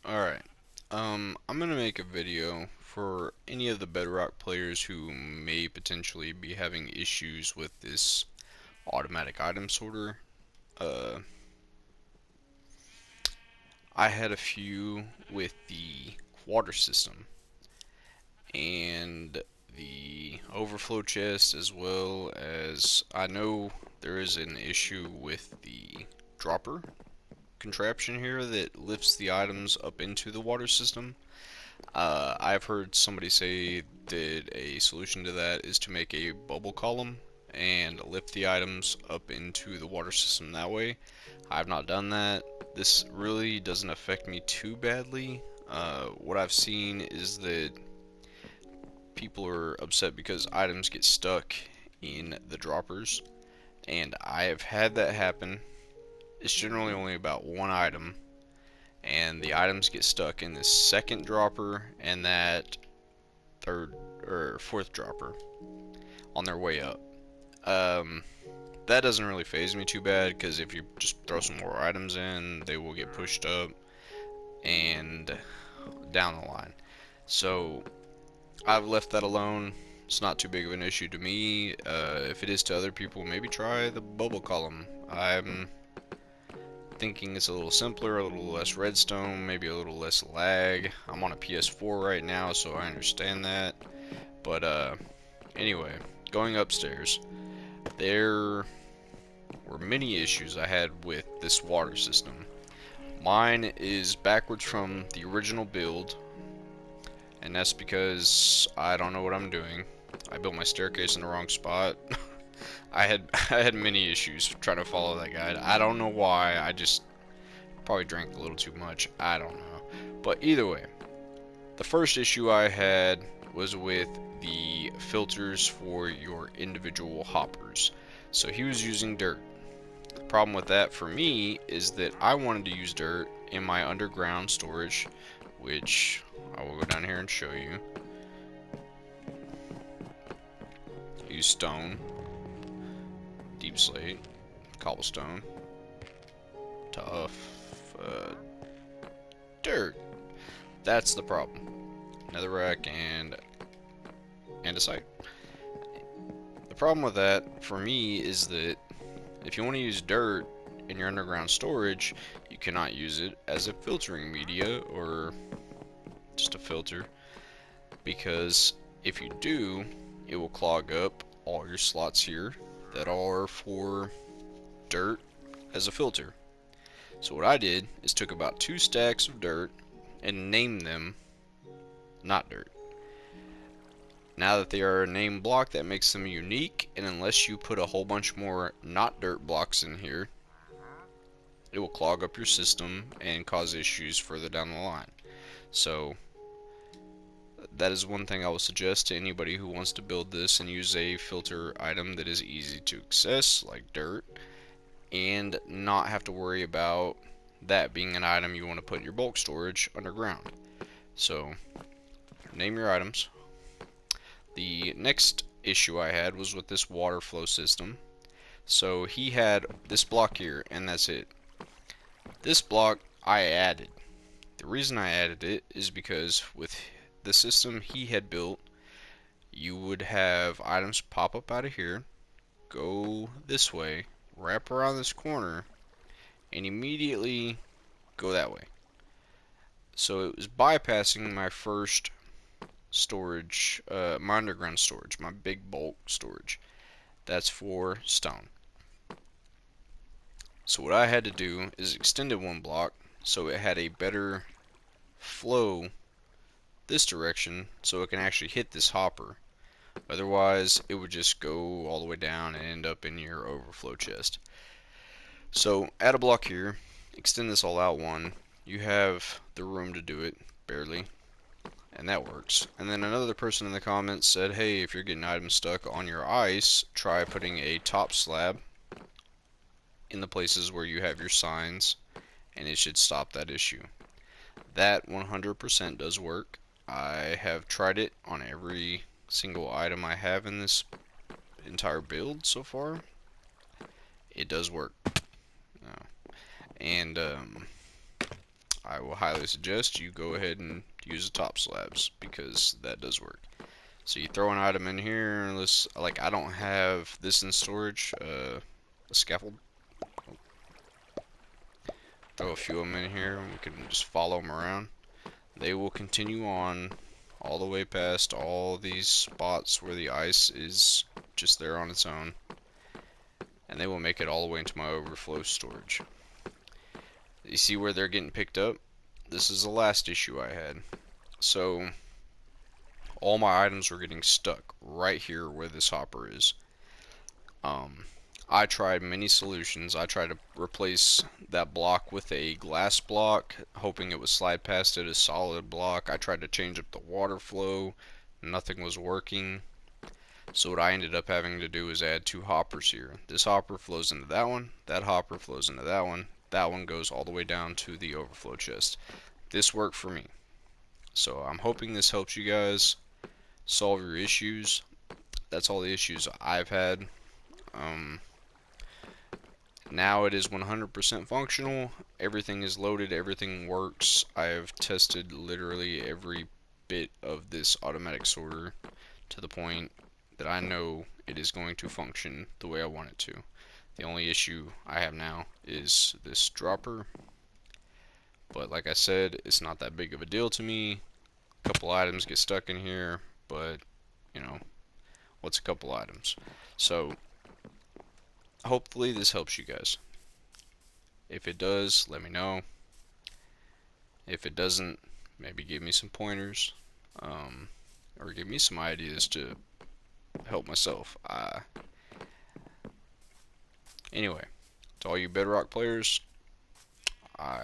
Alright, I'm gonna make a video for any of the Bedrock players who may potentially be having issues with this automatic item sorter. Uh, I had a few with the water system and the overflow chest, as well as I know there is an issue with the dropper contraption here that lifts the items up into the water system. I've heard somebody say that a solution to that is to make a bubble column and lift the items up into the water system that way. I've not done that. This really doesn't affect me too badly. What I've seen is that people are upset because items get stuck in the droppers, and I have had that happen. It's generally only about one item, and the items get stuck in the second dropper and that third or fourth dropper on their way up. Um, that doesn't really phase me too bad because if you just throw some more items in, they will get pushed up and down the line. So I've left that alone. It's not too big of an issue to me. If it is to other people, maybe try the bubble column. I'm thinking it's a little simpler, a little less redstone, maybe a little less lag. I'm on a PS4 right now, so I understand that. But anyway, going upstairs, there were many issues I had with this water system. Mine is backwards from the original build, and that's because I don't know what I'm doing. I built my staircase in the wrong spot. I had many issues trying to follow that guide. I don't know why. I just probably drank a little too much. I don't know. But either way, the first issue I had was with the filters for your individual hoppers. So he was using dirt. The problem with that for me is that I wanted to use dirt in my underground storage, which I will go down here and show you. Use stone, deep slate, cobblestone, tough, dirt. That's the problem. Netherrack and a site. The problem with that for me is that if you want to use dirt in your underground storage, you cannot use it as a filtering media or just a filter, because if you do, it will clog up all your slots here that are for dirt as a filter. So what I did is took about 2 stacks of dirt and named them not dirt. Now that they are a named block, that makes them unique, and unless you put a whole bunch more not dirt blocks in here, it will clog up your system and cause issues further down the line. So that is one thing I would suggest to anybody who wants to build this and use a filter item that is easy to access, like dirt, and not have to worry about that being an item you want to put in your bulk storage underground. So name your items. The next issue I had was with this water flow system. So he had this block here, and that's it. This block I added. The reason I added it is because with the system he had built, you would have items pop up out of here, go this way, wrap around this corner, and immediately go that way. So it was bypassing my first storage, my underground storage, my big bulk storage. That's for stone. So what I had to do is extend it one block so it had a better flow this direction so it can actually hit this hopper. Otherwise, it would just go all the way down and end up in your overflow chest. So add a block here, extend this all out one. You have the room to do it, barely, and that works. And then another person in the comments said, hey, if you're getting items stuck on your ice, try putting a top slab in the places where you have your signs, and it should stop that issue. That 100% does work. I have tried it on every single item I have in this entire build so far. It does work. And I will highly suggest you go ahead and use the top slabs because that does work. So you throw an item in here. Let's, like, I don't have this in storage. A scaffold. Throw a few of them in here, and we can just follow them around. They will continue on all the way past all these spots where the ice is just there on its own, and they will make it all the way into my overflow storage. You see where they're getting picked up? This is the last issue I had. So all my items were getting stuck right here where this hopper is. I tried many solutions. I tried to replace that block with a glass block, hoping it would slide past it, a solid block. I tried to change up the water flow. Nothing was working. So what I ended up having to do is add two hoppers here. This hopper flows into that one. That hopper flows into that one. That one goes all the way down to the overflow chest. This worked for me. So I'm hoping this helps you guys solve your issues. That's all the issues I've had. Now it is 100% functional. Everything is loaded. Everything works. I have tested literally every bit of this automatic sorter to the point that I know it is going to function the way I want it to. The only issue I have now is this dropper. But like I said, it's not that big of a deal to me. A couple items get stuck in here, but you know, what's a couple items? So hopefully this helps you guys. If it does, let me know. If it doesn't, maybe give me some pointers, or give me some ideas to help myself. Anyway, to all you Bedrock players, I